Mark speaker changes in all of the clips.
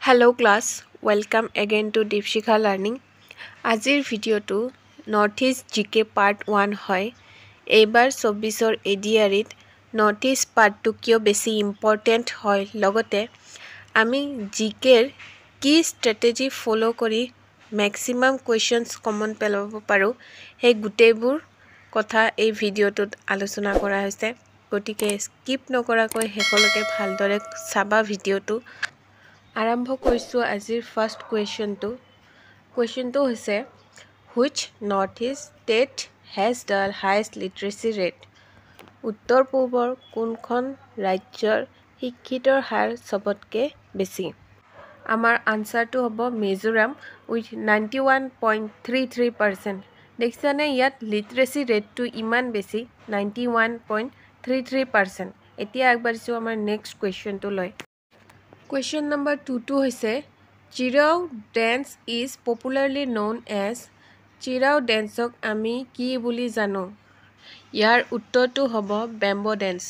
Speaker 1: Hello class, welcome again to Deepshikha Learning. আজিৰ ভিডিঅ'টো north east জিকে পাৰ্ট 1 হয়। এইবাৰ 24ৰ এডিআৰিত নৰ্থ ইষ্ট পাৰ্টটো কিয় বেছি ইম্পৰ্টেণ্ট হয়, লগতে আমি জিকেৰ কি ষ্ট্ৰেটেজি ফ'লো কৰি মেক্সিমাম কুৱেশ্যনছ কমন পেলাব পাৰোঁ, সেই গোটেইবোৰ কথা এই ভিডিঅ'টোত আলোচনা কৰা হৈছে। গতিকে স্কিপ নকৰাকৈ শেষলৈকে ভালদৰে চাবা ভিডিঅ'টো। আৰম্ভ কৰিছোঁ আজিৰ ফাৰ্ষ্ট কুৱেশ্যনটো। কুৱেশ্যনটো হৈছে which north east state has the highest লিটাৰেচি rate? উত্তৰ পূৰ্বৰ কোনখন ৰাজ্যৰ শিক্ষিতৰ হাৰ চবতকৈ বেছি? আমাৰ আনচাৰটো হ'ব মিজোৰাম উইথ 91.33%। দেখিছানে ইয়াত লিটাৰেচি ৰেটটো ইমান বেছি, 91.33%। এতিয়া আগবাঢ়িছোঁ আমাৰ নেক্সট কুৱেশ্যনটোলৈ। কুৱেশ্যন নম্বৰ 2টো হৈছে Cheraw dance is popularly known as. Cheraw ডেন্সক আমি কি বুলি জানো? ইয়াৰ উত্তৰটো হ'ব বেম্বো ডেন্স।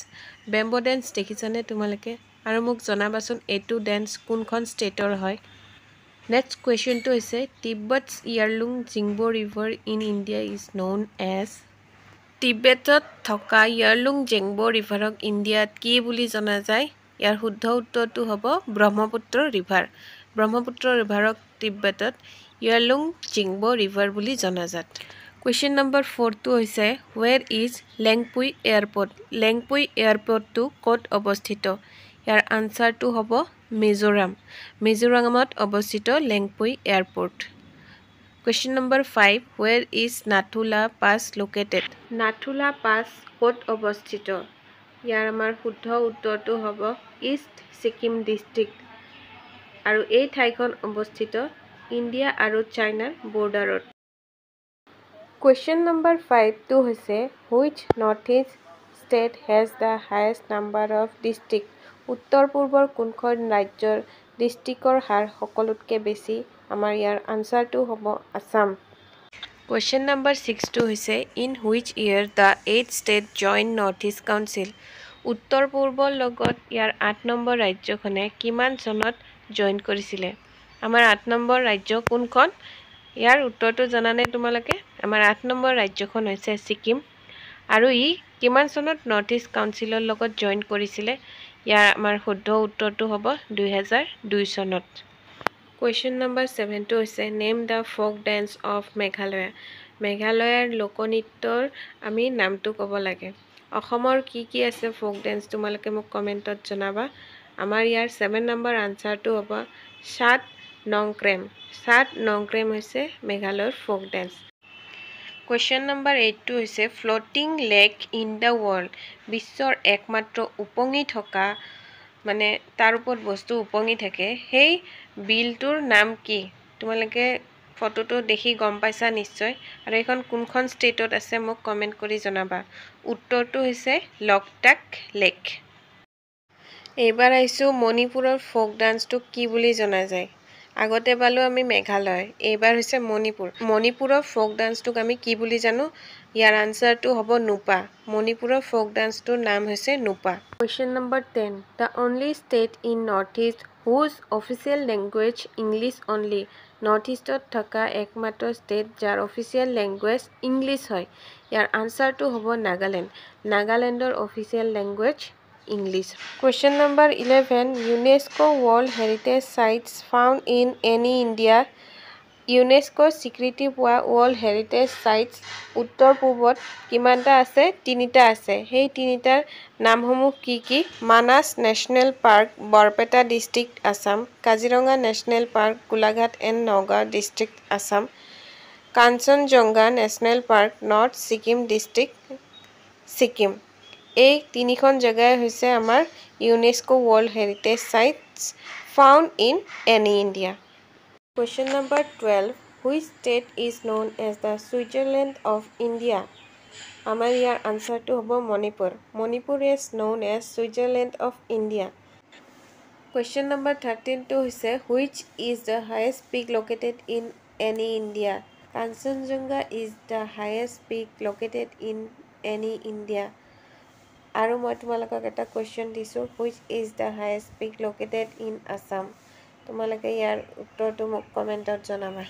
Speaker 1: বেম্বো ডেন্স দেখিছানে তোমালোকে? আৰু মোক জনাবাচোন এইটো ডেন্স কোনখন ষ্টেটৰ হয়। নেক্সট কুৱেশ্যনটো হৈছে Tibet's Yarlung Zangbo river in India is known as. তিব্বেতত থকা ইয়াৰলুং জিংবো ৰিভাৰক ইণ্ডিয়াত কি বুলি জনা যায়? ইয়াৰ শুদ্ধ উত্তৰটো হ'ব ব্ৰহ্মপুত্ৰ ৰিভাৰ। ব্ৰহ্মপুত্ৰ ৰিভাৰক তিব্বেতত ইয়াৰলুং জিংবো ৰিভাৰ বুলি জনাজাত। কুৱেশ্যন নম্বৰ 4টো হৈছে where is Lengpui airport? Lengpui এয়াৰপৰ্টটো ক'ত অৱস্থিত? ইয়াৰ আনচাৰটো হ'ব মিজোৰাম। মিজোৰামত অৱস্থিত Lengpui airport. Question number 5 where is Nathu La pass located? Nathu La pass ক'ত অৱস্থিত? ইয়াৰ আমাৰ শুদ্ধ উত্তৰটো হ'ব ইষ্ট ছিকিম ডিষ্ট্ৰিক্ট, আৰু এই ঠাইখন অৱস্থিত ইণ্ডিয়া আৰু চাইনাৰ বৰ্ডাৰত। কুৱেশ্যন নম্বৰ 5টো হৈছে which north east state has the highest number of district? উত্তৰ পূৰ্বৰ কোনখন ৰাজ্যৰ ডিষ্ট্ৰিক্টৰ হাৰ সকলোতকৈ বেছি? আমাৰ ইয়াৰ আনচাৰটো হ'ব আছাম। কুৱেশ্যন নম্বৰ 6টো হৈছে in which year the 8th state join north east council? উত্তৰ পূৰ্বৰ লগত ইয়াৰ 8 নম্বৰ ৰাজ্যখনে কিমান চনত জইন কৰিছিলে? আমাৰ 8 নম্বৰ ৰাজ্য কোনখন? ইয়াৰ উত্তৰটো জানানে তোমালোকে? আমাৰ 8 নম্বৰ ৰাজ্যখন হৈছে ছিকিম, আৰু ই কিমান চনত নৰ্থ ইষ্ট কাউন্সিলৰ লগত জইন কৰিছিলে? ইয়াৰ আমাৰ শুদ্ধ উত্তৰটো হ'ব 2002 চনত। কুৱেশ্যন নম্বৰ 7টো হৈছে name the folk dance of Meghalaya? মেঘালয়ৰ লোকনৃত্যৰ আমি নামটো ক'ব লাগে। অসমৰ কি কি আছে ফ'ক ডেন্স তোমালোকে মোক কমেণ্টত জনাবা। আমাৰ ইয়াৰ 7 নম্বৰ আনচাৰটো হ'ব সাত নংক্ৰেম। সাত নংক্ৰেম হৈছে মেঘালয়ৰ ফ'ক ডেন্স। কুৱেশ্যন নম্বৰ 8টো হৈছে floating lake in the world? বিশ্বৰ একমাত্ৰ উপঙি থকা, মানে তাৰ ওপৰত বস্তু উপঙি থাকে, সেই বিলটোৰ নাম কি? তোমালোকে ফটোটো দেখি গম পাইছা নিশ্চয়, আৰু এইখন কোনখন ষ্টেটত আছে মোক কমেণ্ট কৰি জনাবা। উত্তৰটো হৈছে লকটাক লেক। এইবাৰ আহিছোঁ মণিপুৰৰ ফ'ক ডান্সটোক কি বুলি জনা যায়? আগতে পালোঁ আমি মেঘালয়, এইবাৰ হৈছে মণিপুৰ। মণিপুৰৰ ফ'ক ডান্সটোক আমি কি বুলি জানো? ইয়াৰ আনচাৰটো হ'ব নোপা। মণিপুৰৰ ফ'ক ডান্সটোৰ নাম হৈছে নোপা। Question number 10 the only state in north east whose official language English only? North ইষ্টত থকা একমাত্ৰ ষ্টেট যাৰ অফিচিয়েল লেংগুৱেজ ইংলিছ হয়। ইয়াৰ আনচাৰটো হ'ব নাগালেণ্ড। নাগালেণ্ডৰ official language English. Question number 11 UNESCO world heritage sites found in any India? ইউনেস্কোৰ স্বীকৃতি পোৱা ৱৰ্ল্ড হেৰিটেজ চাইটছ উত্তৰ পূবত কিমানটা আছে? 3টা আছে। সেই 3টাৰ নামসমূহ কি কি? Manas national park Barpeta district Assam, Kaziranga national park Golaghat and Nagaon district Assam, Kanchenjunga national park north Sikkim district Sikkim. এই 3খন জেগাই হৈছে আমাৰ UNESCO world heritage sites found in any India. Question number 12 which state is known as the Switzerland of India? আমাৰ ইয়াৰ আনচাৰটো হ'ব Manipur. Manipur is known as Switzerland of India. Question number 13টো হৈছে which is the highest peak located in any India? Kanchenjunga is the highest peak located in any India. আৰু মই তোমালোকক এটা কুৱেশ্যন দিছোঁ which is the highest peak located in Assam? তোমালোকে ইয়াৰ উত্তৰটো মোক কমেণ্টত জনাবা।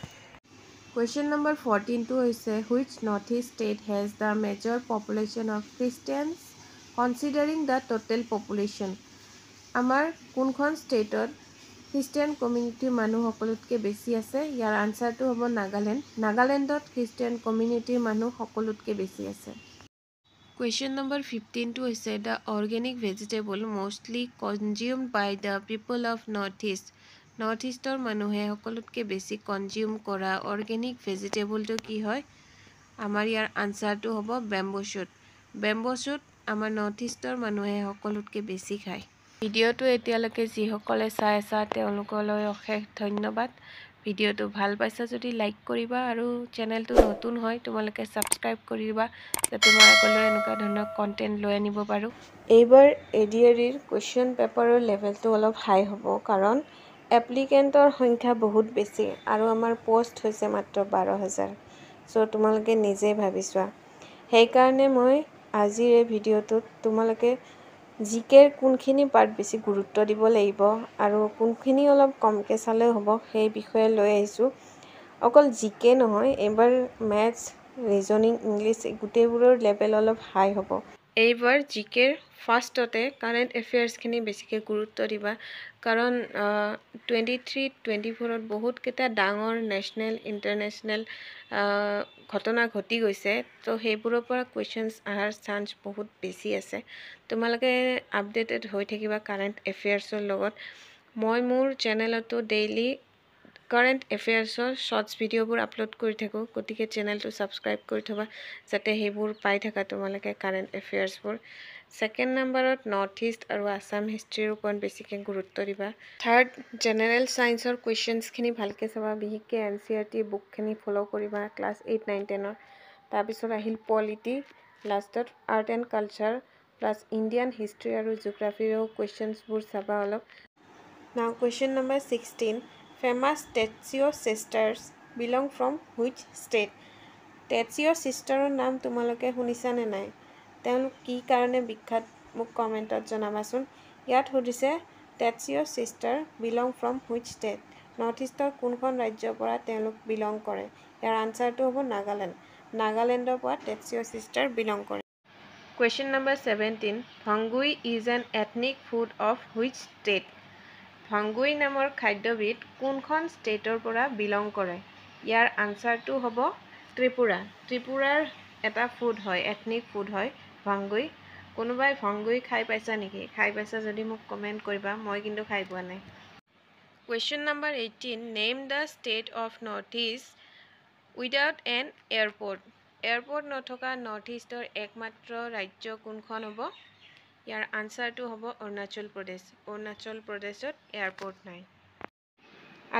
Speaker 1: Question number 14 হৈছে which northeast state has the major population of Christians considering the total population? আমাৰ কোনখন ষ্টেটত খ্ৰীষ্টিয়ান কমিউনিটিৰ মানুহ সকলোতকৈ বেছি আছে? ইয়াৰ আনচাৰটো হ'ব নাগালেণ্ড। নাগালেণ্ডত খ্ৰীষ্টিয়ান কমিউনিটিৰ মানুহ সকলোতকৈ বেছি আছে। Question number 15 হৈছে the organic vegetable mostly consumed by the people of northeast. North ইষ্টৰ মানুহে সকলোতকৈ বেছি কনজিউম কৰা অৰ্গেনিক ভেজিটেবলটো কি হয়? আমাৰ ইয়াৰ আনচাৰটো হ'ব বেম্বো শ্বুট। বেম্বো শ্বুট আমাৰ নৰ্থ ইষ্টৰ মানুহে সকলোতকৈ বেছি খায়। ভিডিঅ'টো এতিয়ালৈকে যিসকলে চাই আছা তেওঁলোকলৈ অশেষ ধন্যবাদ। ভিডিঅ'টো ভাল পাইছা যদি লাইক কৰিবা আৰু চেনেলটো নতুন হয় তোমালোকে ছাবস্ক্ৰাইব কৰি দিবা যাতে মই আগলৈ এনেকুৱা ধৰণৰ কণ্টেণ্ট লৈ আনিব পাৰোঁ। এইবাৰ ADREৰ কুৱেশ্যন পেপাৰৰ লেভেলটো অলপ হাই হ'ব কাৰণ এপ্লিকেণ্টৰ সংখ্যা বহুত বেছি আৰু আমাৰ পোষ্ট হৈছে মাত্ৰ 12,000। চ' তোমালোকে নিজেই ভাবি চোৱা। সেইকাৰণে মই আজিৰ এই ভিডিঅ'টোত তোমালোকে জিকেৰ কোনখিনি পাৰ্ট বেছি গুৰুত্ব দিব লাগিব আৰু কোনখিনি অলপ কমকৈ চালেও হ'ব সেই বিষয়ে লৈ আহিছোঁ। অকল জিকে নহয়, এইবাৰ মেথছ, ৰিজনিং, ইংলিছ গোটেইবোৰৰ লেভেল অলপ হাই হ'ব। এইবাৰ জিকেৰ ফাৰ্ষ্টতে কাৰেণ্ট এফেয়াৰ্ছখিনি বেছিকৈ গুৰুত্ব দিবা কাৰণ 23-24ত বহুতকেইটা ডাঙৰ নেশ্যনেল ইণ্টাৰনেশ্যনেল ঘটনা ঘটি গৈছে। তো সেইবোৰৰ পৰা কুৱেশ্যনছ অহাৰ চান্স বহুত বেছি আছে। তোমালোকে আপডেটেড হৈ থাকিবা কাৰেণ্ট এফেয়াৰ্ছৰ লগত। মই মোৰ চেনেলতো ডেইলি কাৰেণ্ট এফেয়াৰ্ছৰ শ্বৰ্টছ ভিডিঅ'বোৰ আপলোড কৰি থাকোঁ, গতিকে চেনেলটো ছাবস্ক্ৰাইব কৰি থ'বা যাতে সেইবোৰ পাই থাকা তোমালোকে কাৰেণ্ট এফেয়াৰ্ছবোৰ। ছেকেণ্ড নাম্বাৰত নৰ্থ ইষ্ট আৰু আছাম হিষ্ট্ৰীৰ ওপৰত বেছিকৈ গুৰুত্ব দিবা। থাৰ্ড জেনেৰেল ছায়েন্সৰ কুৱেশ্যনছখিনি ভালকৈ চাবা, বিশেষকৈ NCERT বুকখিনি ফ'ল' কৰিবা ক্লাছ 8, 9, 10ৰ। তাৰপিছত আহিল পলিটি, লাষ্টত art and culture plus Indian history আৰু জিঅ'গ্ৰাফীৰো কুৱেশ্যনছবোৰ চাবা অলপ। Now question number 16 famous Tetseo' sisters belong from which state? Tetseo' চিষ্টাৰৰ নাম তোমালোকে শুনিছানে নাই? তেওঁলোক কি কাৰণে বিখ্যাত মোক কমেণ্টত জনাবাচোন। ইয়াত সুধিছে Tetseo' sister belong from which state? North ইষ্টৰ কোনখন ৰাজ্যৰ পৰা তেওঁলোক বিলং কৰে? ইয়াৰ আনচাৰটো হ'ব নাগালেণ্ড। নাগালেণ্ডৰ পৰা টেটছিঅ' চিষ্টাৰ বিলং কৰে। Question number 17 ভাংগুই is an ethnic food of which state? ভাংগুই নামৰ খাদ্যবিধ কোনখন ষ্টেটৰ পৰা বিলং কৰে? ইয়াৰ আনচাৰটো হ'ব ত্ৰিপুৰা। ত্ৰিপুৰাৰ এটা ফুড হয়, এথনিক ফুড হয় ভাংগুই। কোনোবাই ভাংগুই খাই পাইছা নেকি? খাই পাইছা যদি মোক কমেণ্ট কৰিবা, মই কিন্তু খাই পোৱা নাই। Question number 18 name the state of north east without N airport? Airport নথকা নৰ্থ ইষ্টৰ একমাত্ৰ ৰাজ্য কোনখন হ'ব? ইয়াৰ আনচাৰটো হ'ব অৰুণাচল প্ৰদেশ। অৰুণাচল প্ৰদেশত এয়াৰপৰ্ট নাই।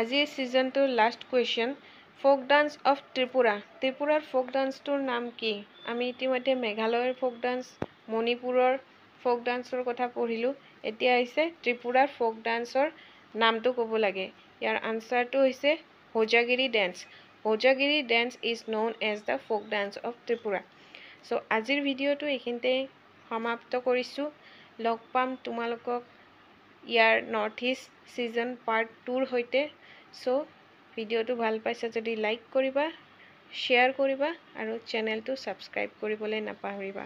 Speaker 1: আজিৰ ছিজনটোৰ last question folk dance of Tripura. ত্ৰিপুৰাৰ ফ'ক ডান্সটোৰ নাম কি? আমি ইতিমধ্যে মেঘালয়ৰ ফ'ক ডান্স, মণিপুৰৰ ফ'ক ডান্সৰ কথা পঢ়িলোঁ। এতিয়া আহিছে ত্ৰিপুৰাৰ ফ'ক ডান্সৰ নামটো ক'ব লাগে। ইয়াৰ আনচাৰটো হৈছে Hojagiri dance. Hojagiri dance is known as the folk dance of Tripura. So' আজিৰ ভিডিঅ'টো এইখিনিতে সমাপ্ত কৰিছোঁ। লগ পাম তোমালোকক ইয়াৰ নৰ্থ ইষ্ট ছিজন পাৰ্ট 2ৰ সৈতে। চ' ভিডিঅ'টো ভাল পাইছা যদি লাইক কৰিবা, শ্বেয়াৰ কৰিবা আৰু চেনেলটো ছাবস্ক্ৰাইব কৰিবলৈ নাপাহৰিবা।